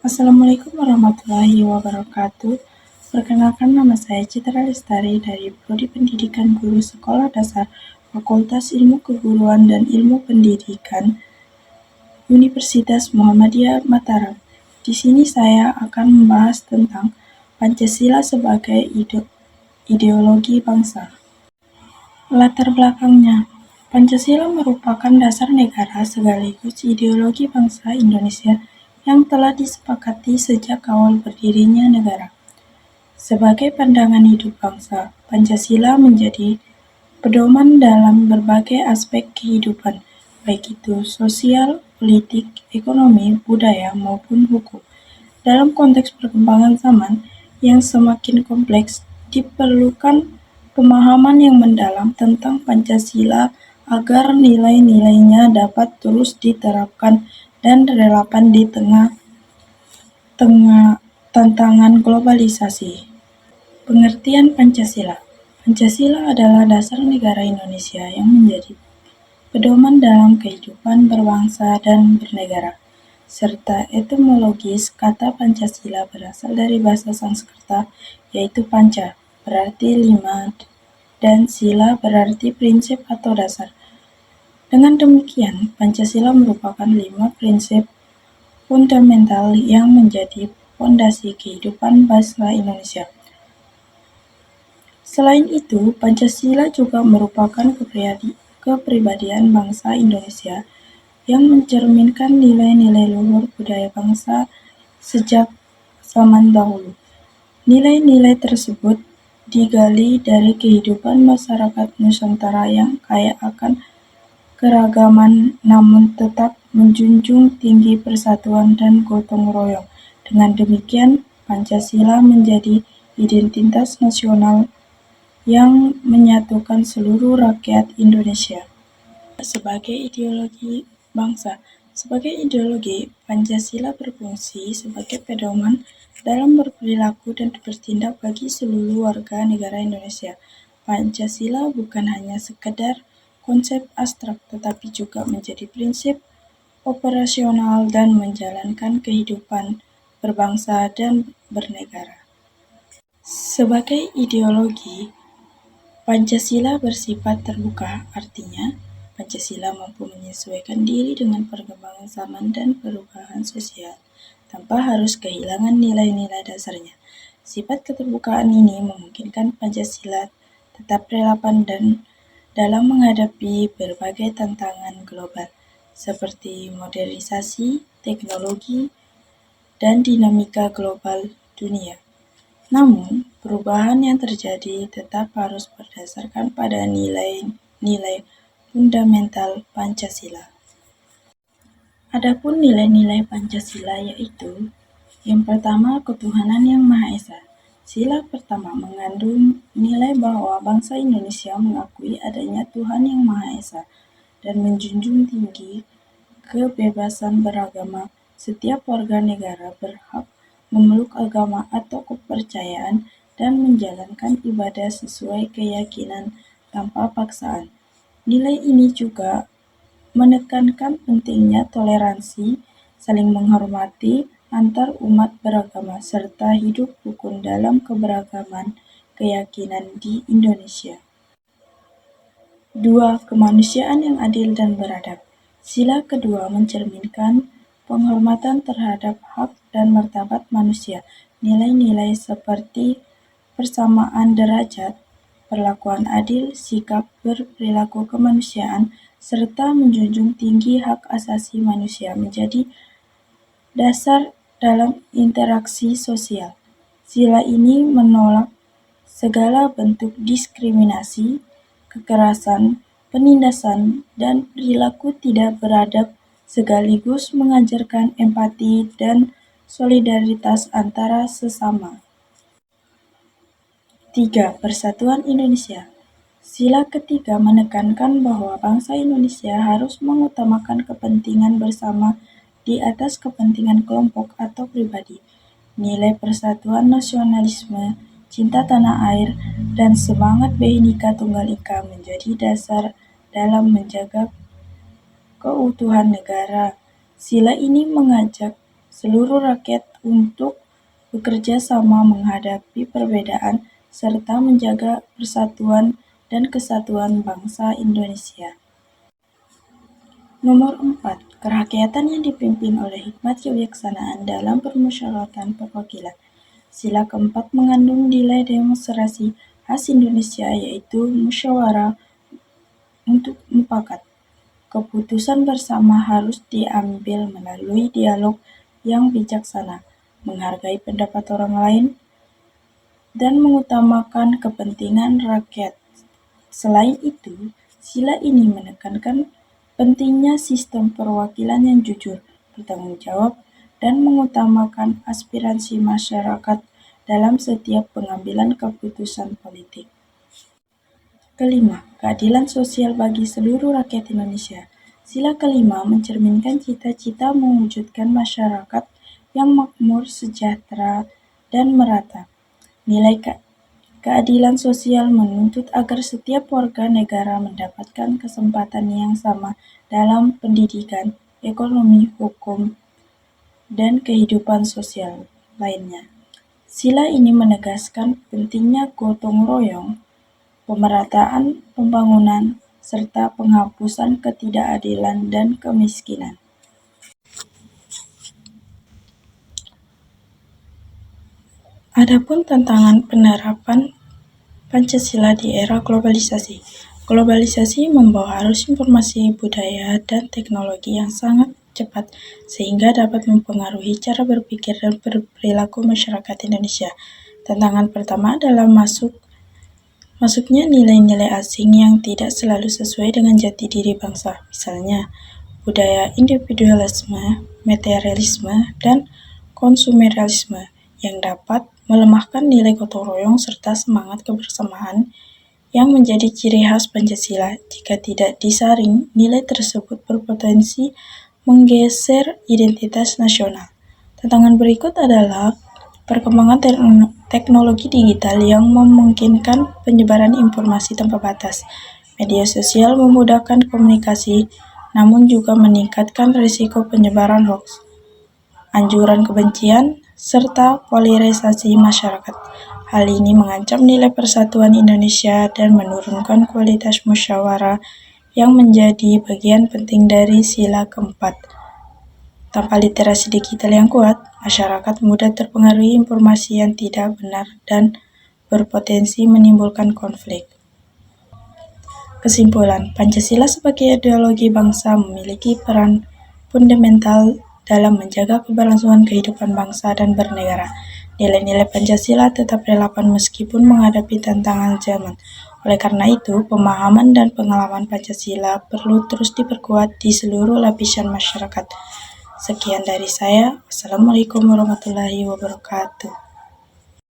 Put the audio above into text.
Assalamualaikum warahmatullahi wabarakatuh. Perkenalkan, nama saya Citra Lestari dari Prodi Pendidikan Guru Sekolah Dasar Fakultas Ilmu Keguruan dan Ilmu Pendidikan Universitas Muhammadiyah Mataram. Di sini saya akan membahas tentang Pancasila sebagai ideologi bangsa. Latar belakangnya, Pancasila merupakan dasar negara sekaligus ideologi bangsa Indonesia yang telah disepakati sejak awal berdirinya negara. Sebagai pandangan hidup bangsa, Pancasila menjadi pedoman dalam berbagai aspek kehidupan, baik itu sosial, politik, ekonomi, budaya, maupun hukum. Dalam konteks perkembangan zaman yang semakin kompleks, diperlukan pemahaman yang mendalam tentang Pancasila agar nilai-nilainya dapat terus diterapkan dan relevan di tengah tantangan globalisasi. Pengertian Pancasila. Pancasila adalah dasar negara Indonesia yang menjadi pedoman dalam kehidupan berbangsa dan bernegara. Serta etimologis, kata Pancasila berasal dari bahasa Sanskerta, yaitu panca, berarti 5, dan sila berarti prinsip atau dasar. Dengan demikian, Pancasila merupakan 5 prinsip fundamental yang menjadi fondasi kehidupan bangsa Indonesia. Selain itu, Pancasila juga merupakan kepribadian bangsa Indonesia yang mencerminkan nilai-nilai luhur budaya bangsa sejak zaman dahulu. Nilai-nilai tersebut digali dari kehidupan masyarakat Nusantara yang kaya akan keragaman namun tetap menjunjung tinggi persatuan dan gotong royong. Dengan demikian, Pancasila menjadi identitas nasional yang menyatukan seluruh rakyat Indonesia. Sebagai ideologi bangsa, sebagai ideologi, Pancasila berfungsi sebagai pedoman dalam berperilaku dan bertindak bagi seluruh warga negara Indonesia. Pancasila bukan hanya sekedar konsep abstrak, tetapi juga menjadi prinsip operasional dan menjalankan kehidupan berbangsa dan bernegara. Sebagai ideologi, Pancasila bersifat terbuka, artinya Pancasila mampu menyesuaikan diri dengan perkembangan zaman dan perubahan sosial, tanpa harus kehilangan nilai-nilai dasarnya. Sifat keterbukaan ini memungkinkan Pancasila tetap relevan dan dalam menghadapi berbagai tantangan global, seperti modernisasi, teknologi, dan dinamika global dunia. Namun, perubahan yang terjadi tetap harus berdasarkan pada nilai-nilai fundamental Pancasila. Adapun nilai-nilai Pancasila yaitu: yang pertama, ketuhanan yang Maha Esa. Sila pertama mengandung nilai bahwa bangsa Indonesia mengakui adanya Tuhan yang Maha Esa dan menjunjung tinggi kebebasan beragama. Setiap warga negara berhak memeluk agama atau kepercayaan dan menjalankan ibadah sesuai keyakinan tanpa paksaan. Nilai ini juga menekankan pentingnya toleransi, saling menghormati antar umat beragama, serta hidup rukun dalam keberagaman keyakinan di Indonesia. 2. Kemanusiaan yang adil dan beradab. Sila kedua mencerminkan penghormatan terhadap hak dan martabat manusia. Nilai-nilai seperti persamaan derajat, perlakuan adil, sikap berperilaku kemanusiaan, serta menjunjung tinggi hak asasi manusia menjadi dasar dalam interaksi sosial. Sila ini menolak segala bentuk diskriminasi, kekerasan, penindasan, dan perilaku tidak beradab, sekaligus mengajarkan empati dan solidaritas antara sesama. 3. Persatuan Indonesia. Sila ketiga menekankan bahwa bangsa Indonesia harus mengutamakan kepentingan bersama di atas kepentingan kelompok atau pribadi. Nilai persatuan, nasionalisme, cinta tanah air, dan semangat Bhinneka Tunggal Ika menjadi dasar dalam menjaga keutuhan negara. Sila ini mengajak seluruh rakyat untuk bekerja sama menghadapi perbedaan serta menjaga persatuan dan kesatuan bangsa Indonesia. Nomor 4. Kerakyatan yang dipimpin oleh hikmat kebijaksanaan dalam permusyawaratan perwakilan. Sila keempat mengandung nilai demonstrasi khas Indonesia, yaitu musyawarah untuk mufakat. Keputusan bersama harus diambil melalui dialog yang bijaksana, menghargai pendapat orang lain, dan mengutamakan kepentingan rakyat. Selain itu, sila ini menekankan pentingnya sistem perwakilan yang jujur, bertanggung jawab, dan mengutamakan aspirasi masyarakat dalam setiap pengambilan keputusan politik. Kelima, keadilan sosial bagi seluruh rakyat Indonesia. Sila kelima mencerminkan cita-cita mewujudkan masyarakat yang makmur, sejahtera, dan merata. Nilai keadilan sosial menuntut agar setiap warga negara mendapatkan kesempatan yang sama dalam pendidikan, ekonomi, hukum, dan kehidupan sosial lainnya. Sila ini menegaskan pentingnya gotong royong, pemerataan pembangunan, serta penghapusan ketidakadilan dan kemiskinan. Adapun tantangan penerapan Pancasila di era globalisasi. Globalisasi membawa arus informasi, budaya, dan teknologi yang sangat cepat sehingga dapat mempengaruhi cara berpikir dan berperilaku masyarakat Indonesia. Tantangan pertama adalah masuknya nilai-nilai asing yang tidak selalu sesuai dengan jati diri bangsa, misalnya budaya individualisme, materialisme, dan konsumerisme yang dapat melemahkan nilai gotong royong serta semangat kebersamaan yang menjadi ciri khas Pancasila. Jika tidak disaring, nilai tersebut berpotensi menggeser identitas nasional. Tantangan berikut adalah perkembangan teknologi digital yang memungkinkan penyebaran informasi tanpa batas. Media sosial memudahkan komunikasi, namun juga meningkatkan risiko penyebaran hoax, anjuran kebencian, serta polarisasi masyarakat. Hal ini mengancam nilai persatuan Indonesia dan menurunkan kualitas musyawarah yang menjadi bagian penting dari sila keempat. Tanpa literasi digital yang kuat, masyarakat mudah terpengaruhi informasi yang tidak benar dan berpotensi menimbulkan konflik. Kesimpulan, Pancasila sebagai ideologi bangsa memiliki peran fundamental dalam menjaga keberlangsungan kehidupan bangsa dan bernegara. Nilai-nilai Pancasila tetap relevan meskipun menghadapi tantangan zaman. Oleh karena itu, pemahaman dan pengalaman Pancasila perlu terus diperkuat di seluruh lapisan masyarakat. Sekian dari saya. Wassalamualaikum warahmatullahi wabarakatuh.